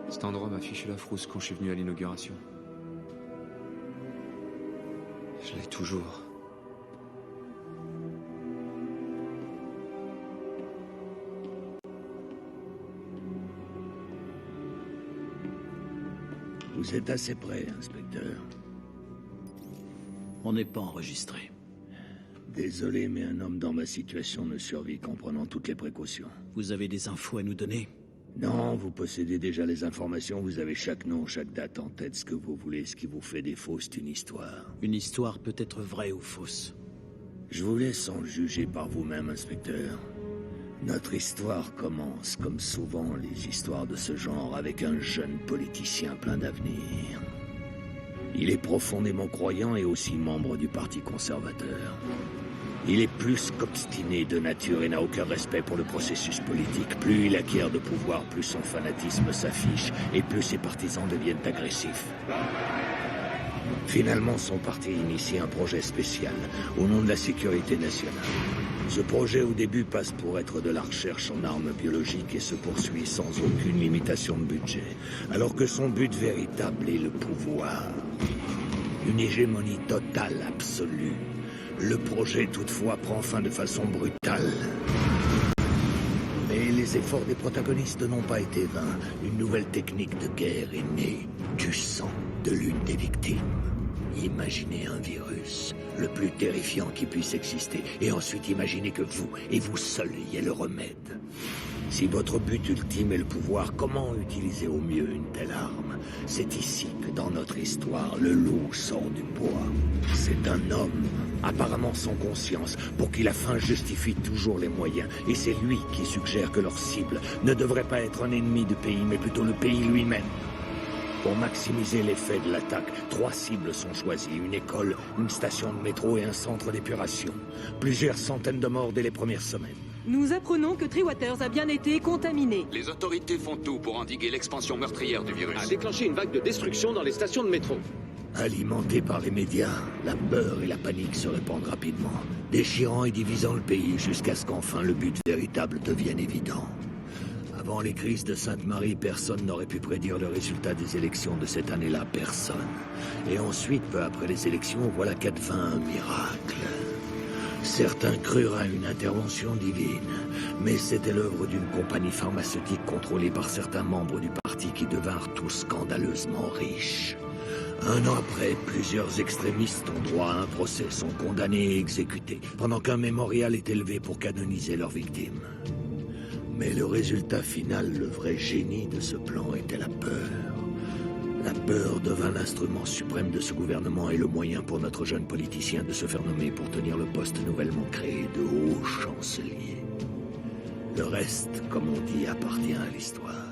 Cet endroit m'a fiché la frousse quand je suis venu à l'inauguration. Je l'ai toujours. Vous êtes assez près, inspecteur. On n'est pas enregistré. Désolé, mais un homme dans ma situation ne survit qu'en prenant toutes les précautions. Vous avez des infos à nous donner? Non, vous possédez déjà les informations, vous avez chaque nom, chaque date en tête. Ce que vous voulez, ce qui vous fait défaut, c'est une histoire. Une histoire peut être vraie ou fausse. Je vous laisse en juger par vous-même, inspecteur. Notre histoire commence, comme souvent les histoires de ce genre, avec un jeune politicien plein d'avenir. Il est profondément croyant et aussi membre du Parti conservateur. Il est plus qu'obstiné de nature et n'a aucun respect pour le processus politique. Plus il acquiert de pouvoir, plus son fanatisme s'affiche et plus ses partisans deviennent agressifs. Finalement, son parti initie un projet spécial au nom de la sécurité nationale. Ce projet au début passe pour être de la recherche en armes biologiques et se poursuit sans aucune limitation de budget, alors que son but véritable est le pouvoir. Une hégémonie totale, absolue. Le projet, toutefois, prend fin de façon brutale. Mais les efforts des protagonistes n'ont pas été vains. Une nouvelle technique de guerre est née du sang de l'une des victimes. Imaginez un virus, le plus terrifiant qui puisse exister, et ensuite imaginez que vous, et vous seul, ayez le remède. Si votre but ultime est le pouvoir, comment utiliser au mieux une telle arme? C'est ici que dans notre histoire, le loup sort du bois. C'est un homme, apparemment sans conscience, pour qui la fin justifie toujours les moyens. Et c'est lui qui suggère que leur cible ne devrait pas être un ennemi du pays, mais plutôt le pays lui-même. Pour maximiser l'effet de l'attaque, 3 cibles sont choisies. Une école, une station de métro et un centre d'épuration. Plusieurs centaines de morts dès les premières semaines. Nous apprenons que Treewaters a bien été contaminé. Les autorités font tout pour endiguer l'expansion meurtrière du virus. A déclenché une vague de destruction dans les stations de métro. Alimentés par les médias, la peur et la panique se répandent rapidement, déchirant et divisant le pays jusqu'à ce qu'enfin le but véritable devienne évident. Avant les crises de Sainte-Marie, personne n'aurait pu prédire le résultat des élections de cette année-là, personne. Et ensuite, peu après les élections, voilà qu'advint un miracle. Certains crurent à une intervention divine, mais c'était l'œuvre d'une compagnie pharmaceutique contrôlée par certains membres du parti qui devinrent tous scandaleusement riches. Un an après, plusieurs extrémistes ont droit à un procès, sont condamnés et exécutés, pendant qu'un mémorial est élevé pour canoniser leurs victimes. Mais le résultat final, le vrai génie de ce plan, était la peur. La peur devint l'instrument suprême de ce gouvernement et le moyen pour notre jeune politicien de se faire nommer pour tenir le poste nouvellement créé de haut chancelier. Le reste, comme on dit, appartient à l'histoire.